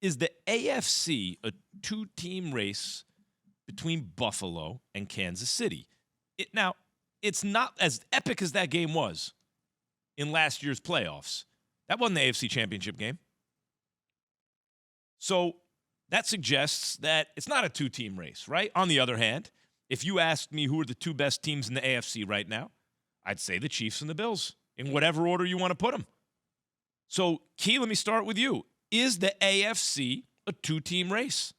Is the AFC a two-team race between Buffalo and Kansas City? Now, it's not as epic as that game was in last year's playoffs. That wasn't the AFC Championship game. So that suggests that it's not a two-team race, right? On the other hand, if you asked me who are the two best teams in the AFC right now, I'd say the Chiefs and the Bills, in whatever order you want to put them. So, Key, let me start with you. Is the AFC a two-team race?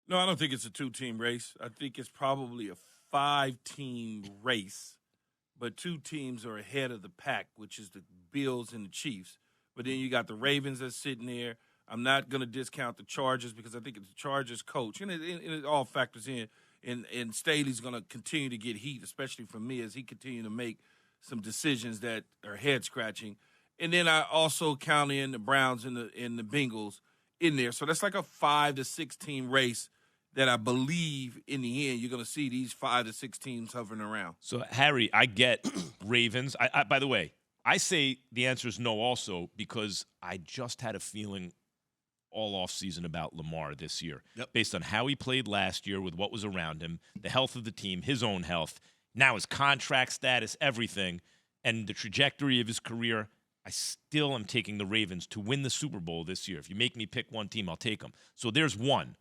No, I don't think it's a two-team race. I think it's probably a five-team race, but two teams are ahead of the pack, which is the Bills and the Chiefs. But then you got the Ravens that's sitting there. I'm not going to discount the Chargers because I think it's the Chargers coach, and it all factors in. And Staley's going to continue to get heat, especially from me, as he continues to make some decisions that are head-scratching. And then I also count in the Browns and the Bengals in there. So that's like a 5 to 6 team race that I believe in the end you're going to see these 5 to 6 teams hovering around. So, Harry, I get Ravens. By the way, I say the answer is no also because I just had a feeling all offseason about Lamar this year. Yep. Based on how he played last year with what was around him, the health of the team, his own health, now his contract status, everything, and the trajectory of his career. I still am taking the Ravens to win the Super Bowl this year. If you make me pick one team, I'll take them. So there's one.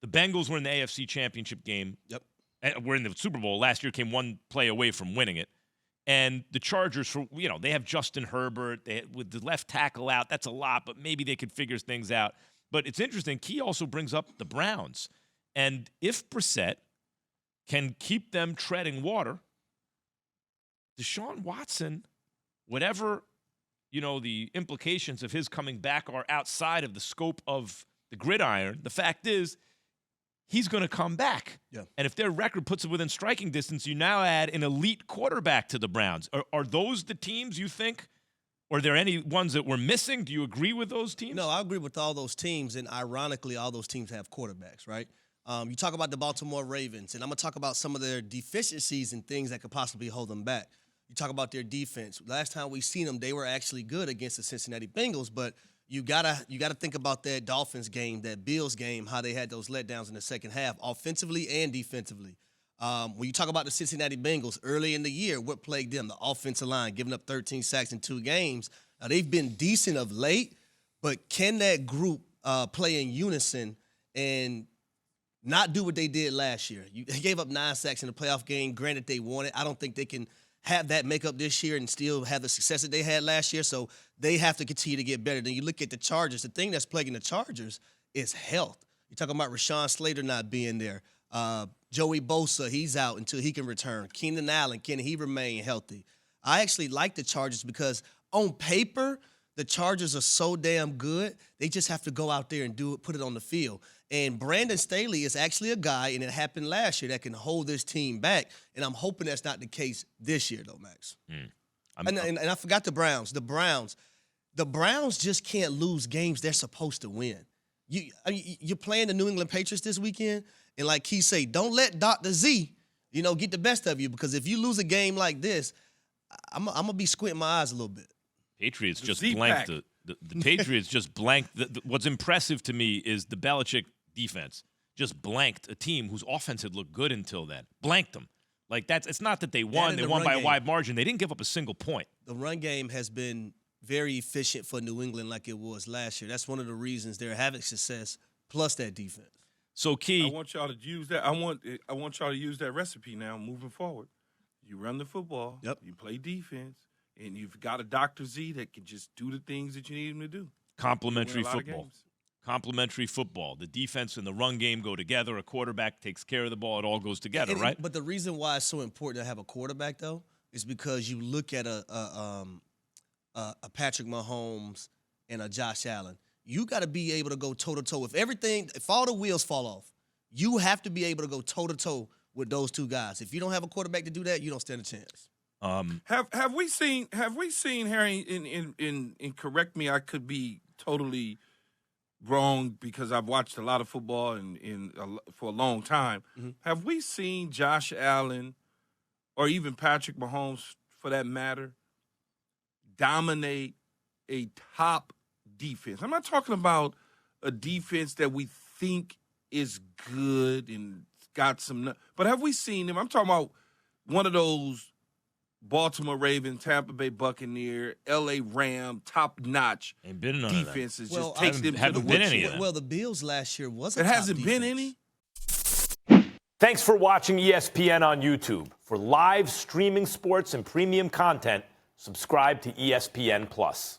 The Bengals were in the AFC Championship game. Yep. We're in the Super Bowl. Last year came one play away from winning it. And the Chargers, they have Justin Herbert. With the left tackle out, that's a lot, but maybe they could figure things out. But it's interesting. Key also brings up the Browns. And if Brissett can keep them treading water, Deshaun Watson, whatever the implications of his coming back are outside of the scope of the gridiron. The fact is, he's going to come back. Yeah. And if their record puts it within striking distance, you now add an elite quarterback to the Browns. Are those the teams you think? Or are there any ones that we're missing? Do you agree with those teams? No, I agree with all those teams. And ironically, all those teams have quarterbacks, right? You talk about the Baltimore Ravens, and I'm going to talk about some of their deficiencies and things that could possibly hold them back. You talk about their defense. Last time we seen them, they were actually good against the Cincinnati Bengals, but you gotta think about that Dolphins game, that Bills game, how they had those letdowns in the second half, offensively and defensively. When you talk about the Cincinnati Bengals early in the year, what plagued them? The offensive line, giving up 13 sacks in 2 games. Now, they've been decent of late, but can that group play in unison and not do what they did last year? They gave up 9 sacks in the playoff game. Granted, they won it. I don't think they can have that makeup this year and still have the success that they had last year. So they have to continue to get better. Then you look at the Chargers. The thing that's plaguing the Chargers is health. You're talking about Rashawn Slater not being there. Joey Bosa, he's out until he can return. Keenan Allen, can he remain healthy? I actually like the Chargers because on paper, the Chargers are so damn good. They just have to go out there and do it, put it on the field. And Brandon Staley is actually a guy, and it happened last year, that can hold this team back. And I'm hoping that's not the case this year, though, Max. And I forgot the Browns. The Browns just can't lose games they're supposed to win. You're playing the New England Patriots this weekend, and like Keith say, don't let Dr. Z, get the best of you, because if you lose a game like this, I'm going to be squinting my eyes a little bit. Patriots just blanked the Patriots just blanked. What's impressive to me is the Belichick defense just blanked a team whose offense had looked good until then. Blanked them. Like it's not that they won. They won by a wide margin. They didn't give up a single point. The run game has been very efficient for New England like it was last year. That's one of the reasons they're having success, plus that defense. So, Key, I want y'all to use that. I want y'all to use that recipe now moving forward. You run the football. Yep. You play defense. And you've got a Dr. Z that can just do the things that you need him to do. Complementary football. Complementary football. The defense and the run game go together. A quarterback takes care of the ball. It all goes together, right? But the reason why it's so important to have a quarterback, though, is because you look at a Patrick Mahomes and a Josh Allen. You got to be able to go toe-to-toe. If all the wheels fall off, you have to be able to go toe-to-toe with those two guys. If you don't have a quarterback to do that, you don't stand a chance. Have we seen Harry, and correct me, I could be totally wrong because I've watched a lot of football for a long time. Mm-hmm. Have we seen Josh Allen or even Patrick Mahomes, for that matter, dominate a top defense. I'm not talking about a defense that we think is good and got some, but have we seen them? I'm talking about one of those Baltimore Ravens, Tampa Bay Buccaneer, L.A. Ram, top-notch Ain't been none defenses. Well, just take them to the haven't been any of woodshed. them. Well, the Bills last year was a It top hasn't been defense. any? Thanks for watching ESPN on YouTube. For live streaming sports and premium content, subscribe to ESPN+.